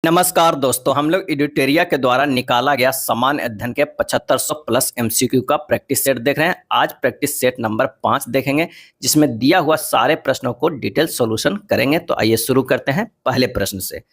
नमस्कार दोस्तों, हम लोग एडिटेरिया के द्वारा निकाला गया सामान्य अध्ययन के 7500 प्लस एमसीक्यू का प्रैक्टिस सेट देख रहे हैं। आज प्रैक्टिस सेट नंबर 5 देखेंगे, जिसमें दिया हुआ सारे प्रश्नों को डिटेल सॉल्यूशन करेंगे। तो आइए शुरू करते हैं पहले प्रश्न से।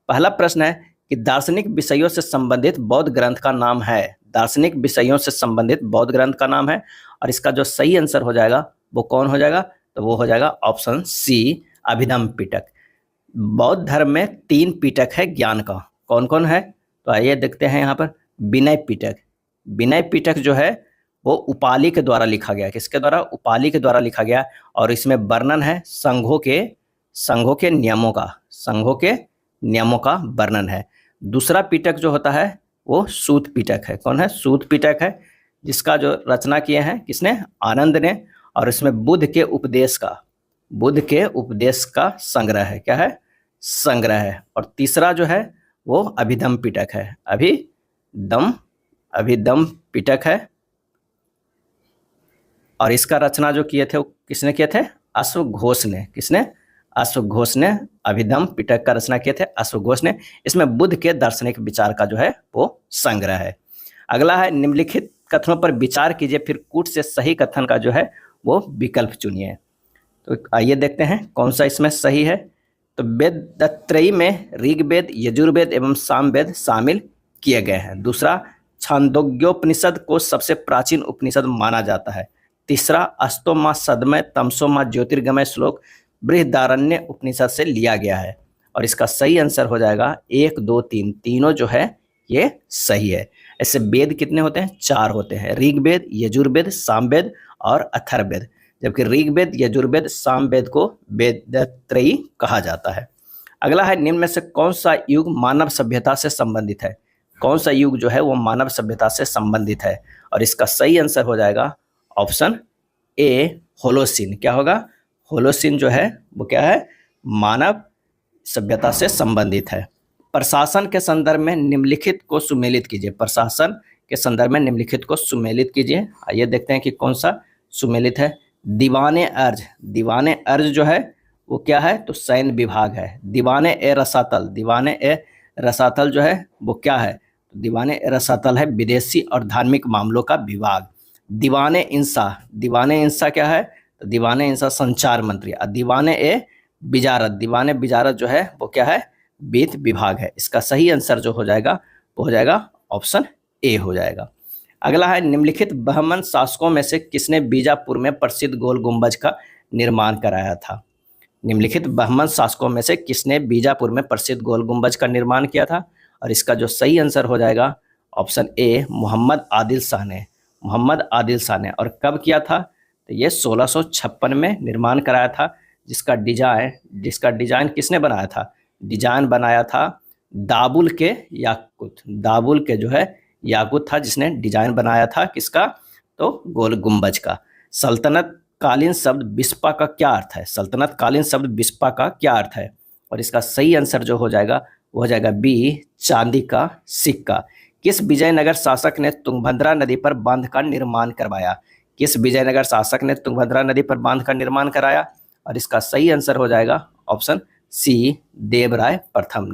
पहला प्रश्न है कि दार्शनिक विषयों से संबंधित बौद्ध ग्रंथ का नाम है। दार्शनिक विषयों से संबंधित बौद्ध ग्रंथ का नाम है, और इसका जो सही आंसर हो जाएगा वो कौन हो जाएगा? तो वो हो जाएगा ऑप्शन सी, अभिधम्म पिटक। बौद्ध धर्म में 3 पिटक है ज्ञान का। कौन कौन है? तो आइए देखते हैं यहाँ पर। विनय पिटक। विनय पिटक जो है वो उपालि के द्वारा लिखा गया। किसके द्वारा? उपालि के द्वारा लिखा गया, और इसमें वर्णन है संघों के नियमों का। संघों के नियमों का वर्णन है। दूसरा पिटक जो होता है वो सूत पिटक है। कौन है? सूत पिटक है, जिसका जो रचना किए हैं किसने? आनंद ने, और इसमें बुद्ध के उपदेश का संग्रह है। क्या है? संग्रह है। और तीसरा जो है वो अभिधम्म पिटक है। अभिधम्म पिटक है, और इसका रचना जो किए थे वो किसने किए थे? अश्वघोष ने। किसने? अश्वघोष ने अभिधम्म पिटक का रचना किए थे, अश्वघोष ने। इसमें बुद्ध के दार्शनिक विचार का जो है वो संग्रह है। अगला है निम्नलिखित कथनों पर विचार कीजिए, फिर कूट से सही कथन का जो है वो विकल्प चुनिए। तो आइए देखते हैं कौन सा इसमें सही है। तो वेदत्रयी में ऋग्वेद, यजुर्वेद एवं सामवेद शामिल किए गए हैं। दूसरा, छांदोग्योपनिषद को सबसे प्राचीन उपनिषद माना जाता है। तीसरा, अष्टोमा सदमय तमसोमा ज्योतिर्गमय श्लोक बृहदारण्य उपनिषद से लिया गया है। और इसका सही आंसर हो जाएगा 1, 2, 3, तीनों जो है ये सही है। ऐसे वेद कितने होते हैं? 4 होते हैं, ऋग्वेद, यजुर्वेद, सामवेद और अथर्ववेद। जबकि ऋग्वेद, यजुर्वेद, सामवेद को वेदत्रयी कहा जाता है। अगला है निम्न में से कौन सा युग मानव सभ्यता से संबंधित है? कौन सा युग जो है वो मानव सभ्यता से संबंधित है? और इसका सही आंसर हो जाएगा ऑप्शन ए, होलोसीन। क्या होगा? होलोसीन जो है वो क्या है? मानव सभ्यता से संबंधित है। प्रशासन के संदर्भ में निम्नलिखित को सुमेलित कीजिए। प्रशासन के संदर्भ में निम्नलिखित को सुमेलित कीजिए। आइए देखते हैं कि कौन सा सुमेलित है। दीवाने अर्ज जो है वो क्या है? तो सैन्य विभाग है। दीवाने ए रसातल जो है वो क्या है? तो दीवाने ए रसातल है विदेशी और धार्मिक मामलों का विभाग। दीवाने इंसा क्या है? तो दीवाने इंसा संचार मंत्री। और दीवाने बिजारत जो है वो क्या है? वित्त विभाग है। इसका सही आंसर जो हो जाएगा वो हो जाएगा ऑप्शन ए हो जाएगा। अगला है निम्नलिखित बहमन शासकों में से किसने बीजापुर में प्रसिद्ध गोल गुंबज का निर्माण कराया था? निम्नलिखित बहमन शासकों में से किसने बीजापुर में प्रसिद्ध गोल गुंबज का निर्माण किया था? और इसका जो सही आंसर हो जाएगा ऑप्शन ए, मोहम्मद आदिल शाह ने। और कब किया था? तो ये 1656 में निर्माण कराया था, जिसका डिजाइन किसने बनाया था? डिजाइन बनाया था दाबुल के जो है याकूत था, जिसने डिजाइन बनाया था किसका? तो गोल गुंबज का। सल्तनत कालीन शब्द बिस्पा का क्या अर्थ है? और इसका सही आंसर जो हो जाएगा वो हो जाएगा बी, चांदी का सिक्का। किस विजयनगर शासक ने तुंगभद्रा नदी पर बांध का निर्माण कराया? और इसका सही आंसर हो जाएगा ऑप्शन सी, देवराय प्रथम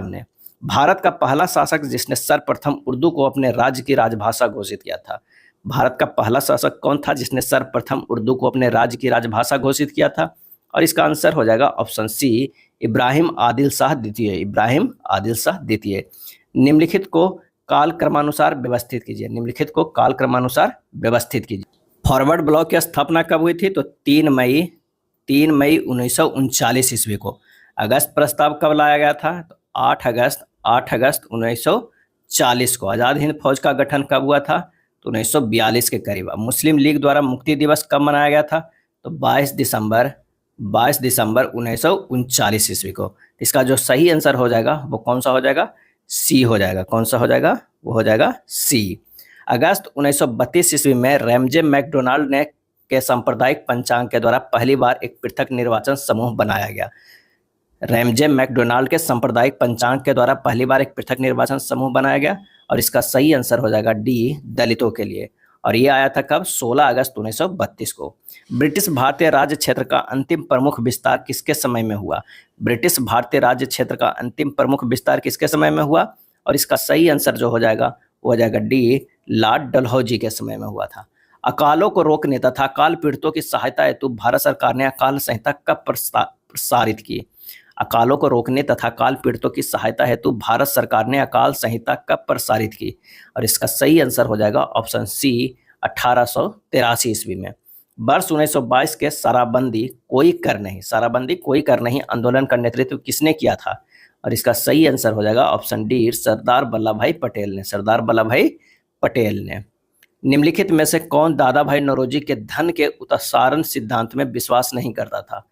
ने। भारत का पहला शासक जिसने सर्वप्रथम उर्दू को अपने राज्य की राजभाषा घोषित किया था? भारत का पहला शासक कौन था जिसने सर्वप्रथम उर्दू को अपने राज्य की राजभाषा घोषित किया था? और इसका आंसर हो जाएगा ऑप्शन सी, इब्राहिम आदिल शाह द्वितीय। निम्नलिखित को काल क्रमानुसार व्यवस्थित कीजिए। फॉरवर्ड ब्लॉक की स्थापना कब हुई थी? तो 3 मई 1939 ईस्वी को। अगस्त प्रस्ताव कब लाया गया था? तो 8 अगस्त 1940 को। आज़ाद हिंद फौज का गठन कब हुआ था? तो 1942 के करीब। मुस्लिम लीग द्वारा मुक्ति दिवस कब मनाया गया था? तो 22 दिसंबर 1939 ईस्वी को। इसका जो सही आंसर हो जाएगा वो कौन सा हो जाएगा? सी हो जाएगा। कौन सा हो जाएगा? वो हो जाएगा सी। अगस्त 1932 ईस्वी में रैमजे मैकडोनाल्ड ने के सांप्रदायिक पंचांग के द्वारा पहली बार एक पृथक निर्वाचन समूह बनाया गया। रैमजे मैकडोनाल्ड के सांप्रदायिक पंचांग के द्वारा पहली बार एक पृथक निर्वाचन समूह बनाया गया, और इसका सही आंसर हो जाएगा डी, दलितों के लिए। और ये आया था कब? 16 अगस्त 1932 को। ब्रिटिश भारतीय राज्य क्षेत्र का अंतिम प्रमुख विस्तार किसके समय में हुआ? ब्रिटिश भारतीय राज्य क्षेत्र का अंतिम प्रमुख विस्तार किसके समय में हुआ? और इसका सही आंसर जो हो जाएगा वो हो जाएगा डी, लॉर्ड डलहौजी के समय में हुआ था। अकालों को रोकने तथा अकाल पीड़ितों की सहायता हेतु भारत सरकार ने अकाल संहिता कब प्रसारित की? अकालों को रोकने तथा अकाल पीड़ितों की सहायता हेतु भारत सरकार ने अकाल संहिता कब प्रसारित की? और इसका सही आंसर हो जाएगा ऑप्शन सी, 1883 ईस्वी में। वर्ष 1922 के शराबबंदी कोई कर नहीं, शराबबंदी कोई कर नहीं आंदोलन का नेतृत्व किसने किया था? और इसका सही आंसर हो जाएगा ऑप्शन डी, सरदार वल्लभ भाई पटेल ने, सरदार वल्लभ भाई पटेल ने। निम्नलिखित में से कौन दादा भाई नौरोजी के धन के उत्सारण सिद्धांत में विश्वास नहीं करता था?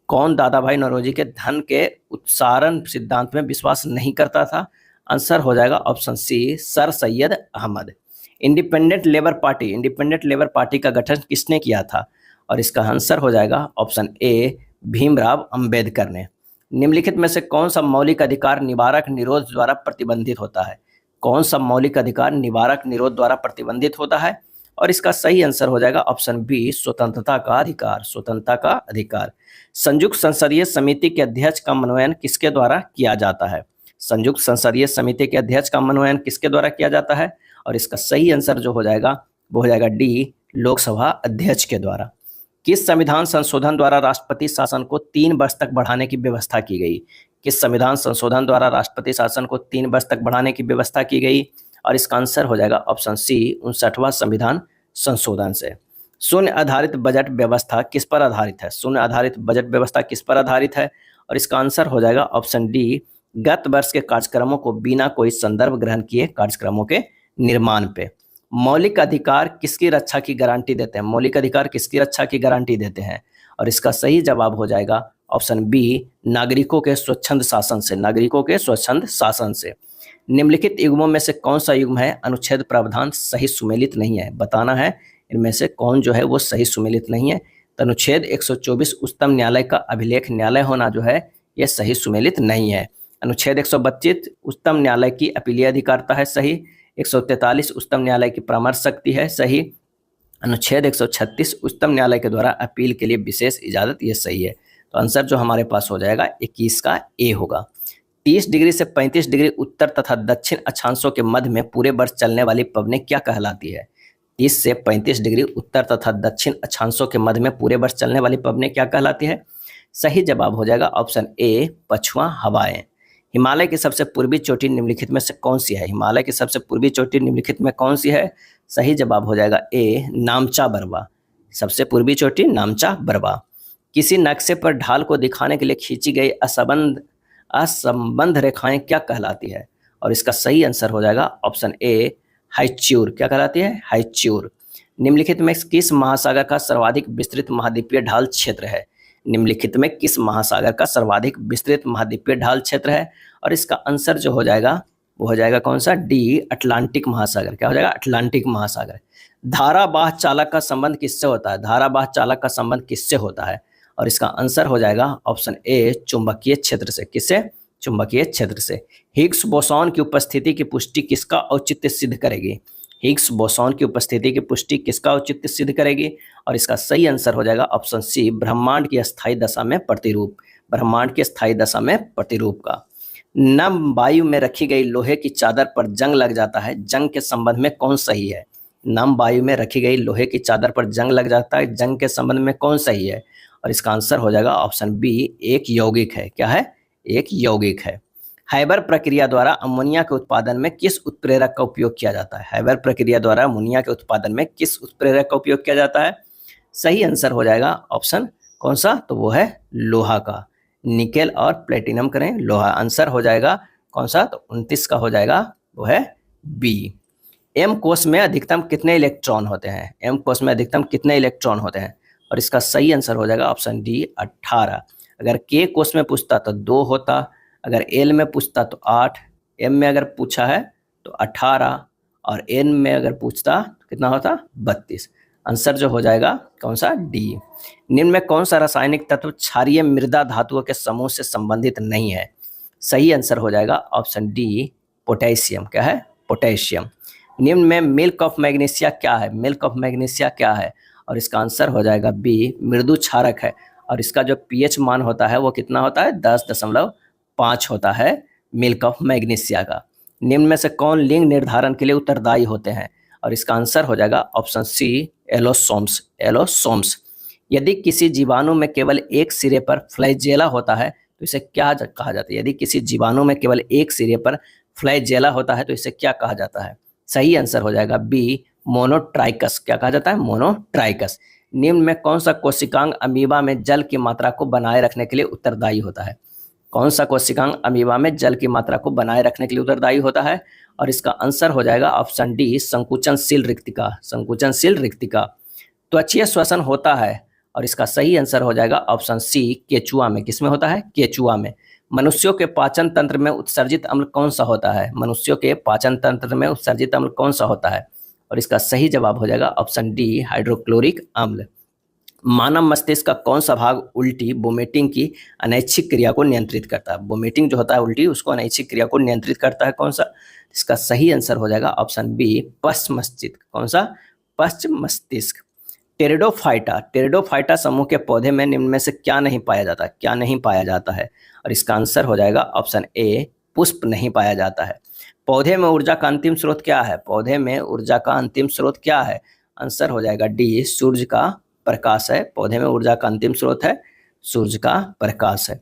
कौन दादा भाई नौरोजी के धन के उत्सारण सिद्धांत में विश्वास नहीं करता था? आंसर हो जाएगा option C, sir Syed Ahmad. Independent Labour Party का गठन किसने किया था? और इसका आंसर हो जाएगा ऑप्शन ए, भीमराव अंबेडकर ने। निम्नलिखित में से कौन सा मौलिक अधिकार निवारक निरोध द्वारा प्रतिबंधित होता है? कौन सा मौलिक अधिकार निवारक निरोध द्वारा प्रतिबंधित होता है? और इसका सही आंसर हो जाएगा ऑप्शन बी, स्वतंत्रता का अधिकार, स्वतंत्रता का अधिकार। संयुक्त संसदीय समिति के अध्यक्ष का मनोनयन किसके द्वारा किया जाता है? संयुक्त संसदीय समिति के अध्यक्ष का मनोनयन किसके द्वारा किया जाता है? और इसका सही आंसर जो हो जाएगा वो हो जाएगा डी, लोकसभा अध्यक्ष के द्वारा। किस संविधान संशोधन द्वारा राष्ट्रपति शासन को 3 वर्ष तक बढ़ाने की व्यवस्था की गई? किस संविधान संशोधन द्वारा राष्ट्रपति शासन को 3 वर्ष तक बढ़ाने की व्यवस्था की गई? और इसका आंसर हो जाएगा ऑप्शन सी, 59वां संविधान संशोधन से। शून्य आधारित बजट व्यवस्था किस पर आधारित है? शून्य आधारित बजट व्यवस्था किस पर आधारित है? और इसका आंसर हो जाएगा ऑप्शन डी, गत वर्ष के कार्यक्रमों को बिना कोई संदर्भ ग्रहण किए कार्यक्रमों के निर्माण पे। मौलिक अधिकार किसकी रक्षा की गारंटी देते हैं? मौलिक अधिकार किसकी रक्षा की गारंटी देते हैं? और इसका सही जवाब हो जाएगा ऑप्शन बी, नागरिकों के स्वच्छंद शासन से, नागरिकों के स्वच्छंद शासन से। निम्नलिखित युग्मों में से कौन सा युग्म है अनुच्छेद प्रावधान सही सुमेलित नहीं है? बताना है इनमें से कौन जो है वो सही सुमेलित नहीं है। तो अनुच्छेद 124 उच्चतम न्यायालय का अभिलेख न्यायालय होना जो है ये सही सुमेलित नहीं है। अनुच्छेद 125 उच्चतम न्यायालय की अपीलीय अधिकारिता है, सही। 143 उच्चतम न्यायालय की परामर्श शक्ति है, सही। अनुच्छेद 136 उच्चतम न्यायालय के द्वारा अपील के लिए विशेष इजाजत, ये सही है। तो आंसर जो हमारे पास हो जाएगा 21 का ए होगा। 30 डिग्री से 35 डिग्री उत्तर तथा दक्षिण अक्षांशों के मध्य में पूरे वर्ष चलने वाली पवनें क्या कहलाती है? 30 से 35 डिग्री उत्तर तथा दक्षिण अक्षांशों के मध्य में पूरे वर्ष चलने वाली पवनें क्या कहलाती है? सही जवाब हो जाएगा ऑप्शन ए, पछुआ हवाएं। हिमालय की सबसे पूर्वी चोटी निम्नलिखित में से कौन सी है? हिमालय की सबसे पूर्वी चोटी निम्नलिखित में कौन सी है? सही जवाब हो जाएगा ए, नामचा बरवा। सबसे पूर्वी चोटी नामचा बरवा। किसी नक्शे पर ढाल को दिखाने के लिए खींची गई असंबंध रेखाएं क्या कहलाती है? और इसका सही आंसर हो जाएगा ऑप्शन ए, हाइच्यूर। क्या कहलाती है? हाइच्यूर। निम्नलिखित में किस महासागर का सर्वाधिक विस्तृत महाद्वीपीय ढाल क्षेत्र है? निम्नलिखित में किस महासागर का सर्वाधिक विस्तृत महाद्वीपीय ढाल क्षेत्र है? और इसका आंसर जो हो जाएगा वो हो जाएगा कौन सा? डी, अटलांटिक महासागर। क्या हो जाएगा? अटलांटिक महासागर। धारावाह चालक का संबंध किससे होता है? धारावाह चालक का संबंध किससे होता है? और इसका आंसर हो जाएगा ऑप्शन ए, चुंबकीय क्षेत्र से। किससे? चुंबकीय क्षेत्र से। हिग्स बोसॉन की उपस्थिति की पुष्टि किसका औचित्य सिद्ध करेगी? हिग्स बोसॉन की उपस्थिति की पुष्टि किसका औचित्य सिद्ध करेगी? और इसका सही आंसर हो जाएगा ऑप्शन सी, ब्रह्मांड की अस्थायी दशा में प्रतिरूप। ब्रह्मांड की स्थायी दशा में प्रतिरूप का। नम वायु में रखी गई लोहे की चादर पर जंग लग जाता है, जंग के संबंध में कौन सही है? नम वायु में रखी गई लोहे की चादर पर जंग लग जाता है, जंग के संबंध में कौन सही है? और इसका आंसर हो जाएगा ऑप्शन बी, एक यौगिक है। क्या है? एक यौगिक है। हाइबर प्रक्रिया द्वारा अमोनिया के उत्पादन में किस उत्प्रेरक का उपयोग किया जाता है? हाइबर प्रक्रिया द्वारा अमोनिया के उत्पादन में किस उत्प्रेरक का उपयोग किया जाता है? सही आंसर हो जाएगा ऑप्शन कौन सा? तो वो है लोहा का। निकेल और प्लेटिनम करें, लोहा। आंसर हो जाएगा कौन सा? तो 29 का हो जाएगा, वो है बी। एम कोष में अधिकतम कितने इलेक्ट्रॉन होते हैं? एम कोष में अधिकतम कितने इलेक्ट्रॉन होते हैं? और इसका सही आंसर हो जाएगा ऑप्शन डी, 18। अगर के कोष में पूछता तो 2 होता, अगर एल में पूछता तो 8, एम में अगर पूछा है तो 18 और एन में अगर पूछता तो कितना होता? 32। आंसर जो हो जाएगा कौन सा? डी। निम्न में कौन सा रासायनिक तत्व क्षारीय मृदा धातुओं के समूह से संबंधित नहीं है? सही आंसर हो जाएगा ऑप्शन डी, पोटेशियम। क्या है? पोटेशियम। निम्न में मिल्क ऑफ मैग्नीशिया क्या है? मिल्क ऑफ मैग्नीशिया क्या है? और इसका आंसर हो जाएगा बी, मृदु क्षारक है। और इसका जो पीएच मान होता है वो कितना होता है? 10.5 होता है मिल्क ऑफ मैग्नीशिया का। निम्न में से कौन लिंग निर्धारण के लिए उत्तरदायी होते हैं? और इसका आंसर हो जाएगा ऑप्शन सी, एलोसोम्स। एलोसोम्स। यदि किसी जीवाणु में केवल एक सिरे पर फ्लैजेला होता है तो इसे क्या कहा जाता है? यदि किसी जीवाणु में केवल एक सिरे पर फ्लैजेला होता है तो इसे क्या कहा जाता है? सही आंसर हो जाएगा बी, मोनोट्राइकस। क्या कहा जाता है? मोनोट्राइकस। निम्न में कौन सा कोशिकांग अमीबा में जल की मात्रा को बनाए रखने के लिए उत्तरदायी होता है? कौन सा कोशिकांग अमीबा में जल की मात्रा को बनाए रखने के लिए उत्तरदायी होता है? और इसका आंसर हो जाएगा ऑप्शन डी, संकुचनशील रिक्तिका। संकुचनशील रिक्तिका। त्वचीय श्वसन होता है और इसका सही आंसर हो जाएगा ऑप्शन सी, केचुआ में। किसमें होता है? केचुआ में। मनुष्यों के पाचन तंत्र में उत्सर्जित अम्ल कौन सा होता है? मनुष्यों के पाचन तंत्र में उत्सर्जित अम्ल कौन सा होता है? और इसका सही जवाब हो जाएगा ऑप्शन डी, हाइड्रोक्लोरिक अम्ल। मानव मस्तिष्क का कौन सा भाग उल्टी वोमिटिंग की अनैच्छिक क्रिया को नियंत्रित करता है? वोमिटिंग जो होता है उल्टी, उसको अनैच्छिक क्रिया को नियंत्रित करता है कौन सा? इसका सही आंसर हो जाएगा ऑप्शन बी, पश्च मस्तिष्क। कौन सा? पश्च मस्तिष्क। टेरिडोफाइटा। टेरिडोफाइटा समूह के पौधे में निम्न में से क्या नहीं पाया जाता? क्या नहीं पाया जाता है? और इसका आंसर हो जाएगा ऑप्शन ए, पुष्प नहीं पाया जाता है। पौधे में ऊर्जा का अंतिम स्रोत क्या है? पौधे में ऊर्जा का अंतिम स्रोत क्या है? आंसर हो जाएगा डी, सूर्य का प्रकाश है। पौधे में ऊर्जा का अंतिम स्रोत है सूर्य का प्रकाश है।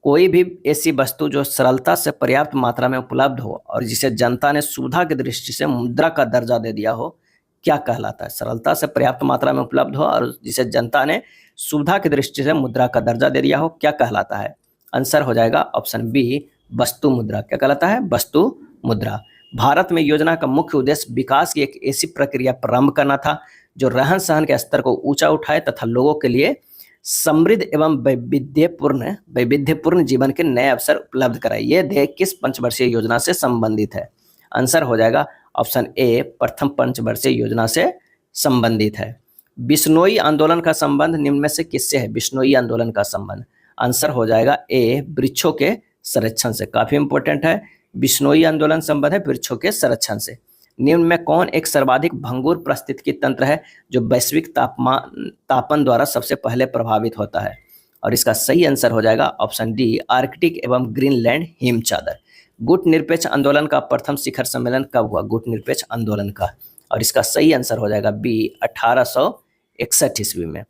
कोई भी ऐसी वस्तु जो सरलता से पर्याप्त मात्रा में उपलब्ध हो और जिसे जनता ने सुविधा की दृष्टि से मुद्रा का दर्जा दे दिया हो, क्या कहलाता है? सरलता से पर्याप्त मात्रा में उपलब्ध हो और जिसे जनता ने सुविधा की दृष्टि से मुद्रा का दर्जा दे दिया हो, क्या कहलाता है? आंसर हो जाएगा ऑप्शन बी, वस्तु मुद्रा। क्या कहलाता है? वस्तु मुद्रा। भारत में योजना का मुख्य उद्देश्य विकास की एक ऐसी प्रक्रिया प्रारंभ करना था जो रहन सहन के स्तर को ऊंचा उठाए तथा लोगों के लिए समृद्ध एवं वैविध्यपूर्ण जीवन के नए अवसर उपलब्ध कराए। यह ध्येय किस पंचवर्षीय योजना से संबंधित है? आंसर हो जाएगा ऑप्शन ए, प्रथम पंचवर्षीय योजना से संबंधित है। बिश्नोई आंदोलन का संबंध निम्न में से किससे है? बिश्नोई आंदोलन का संबंध आंसर हो जाएगा ए, वृक्षों के संरक्षण से। काफी इंपॉर्टेंट है। बिश्नोई आंदोलन संबंध है वृक्षों के संरक्षण से। निम्न में कौन एक सर्वाधिक भंगुर पारिस्थितिकी तंत्र है जो वैश्विक तापन द्वारा सबसे पहले प्रभावित होता है? और इसका सही आंसर हो जाएगा ऑप्शन डी, आर्कटिक एवं ग्रीनलैंड हिम चादर। गुट निरपेक्ष आंदोलन का प्रथम शिखर सम्मेलन कब हुआ? गुट निरपेक्ष आंदोलन का। और इसका सही आंसर हो जाएगा बी, 1861 ईस्वी में।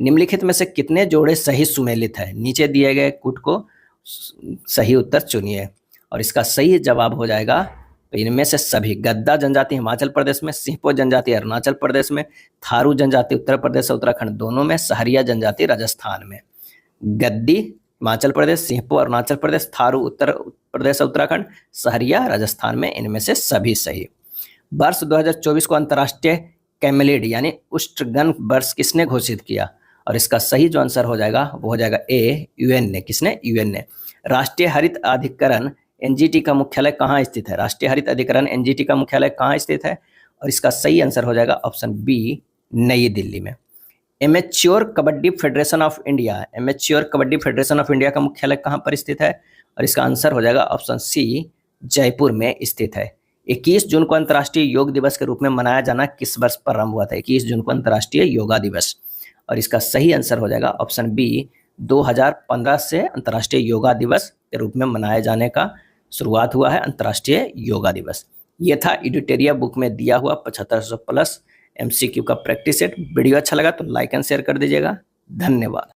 निम्नलिखित में से कितने जोड़े सही सुमेलित है? नीचे दिए गए कूट को सही उत्तर चुनिए। और इसका सही जवाब हो जाएगा तो इनमें से सभी। गद्दा जनजाति हिमाचल प्रदेश में, सिंहपो जनजाति अरुणाचल प्रदेश में, थारू जनजाति उत्तर प्रदेश और उत्तराखंड दोनों में, सहरिया जनजाति राजस्थान में। गद्दी हिमाचल प्रदेश, सिंहपो अरुणाचल प्रदेश, थारू उत्तर प्रदेश और उत्तराखंड, सहरिया राजस्थान में, इनमें से सभी सही। वर्ष 2024 को अंतर्राष्ट्रीय कैमेलिड यानी उष्णगन वर्ष किसने घोषित किया? और इसका सही जो आंसर हो जाएगा वो हो जाएगा ए, यूएन ने। किसने? यूएन ने। राष्ट्रीय हरित अधिकरण एनजीटी का मुख्यालय कहाँ स्थित है? राष्ट्रीय हरित अधिकरण एनजीटी का मुख्यालय कहाँ स्थित है? और इसका सही आंसर हो जाएगा ऑप्शन बी, नई दिल्ली में। Amateur kabaddi federation of India, amateur kabaddi federation of India का मुख्यालय कहाँ पर स्थित है? और इसका आंसर हो जाएगा ऑप्शन सी, जयपुर में स्थित है। 21 जून को अंतर्राष्ट्रीय योग दिवस के रूप में मनाया जाना किस वर्ष प्रारंभ हुआ था? 21 जून को अंतर्राष्ट्रीय योगा दिवस। और इसका सही आंसर हो जाएगा ऑप्शन बी, 2015 से अंतर्राष्ट्रीय योगा दिवस के रूप में मनाए जाने का शुरुआत हुआ है अंतर्राष्ट्रीय योगा दिवस। ये था एडिटोरिया बुक में दिया हुआ 7500 प्लस एमसीक्यू का प्रैक्टिस सेट। वीडियो अच्छा लगा तो लाइक एंड शेयर कर दीजिएगा। धन्यवाद।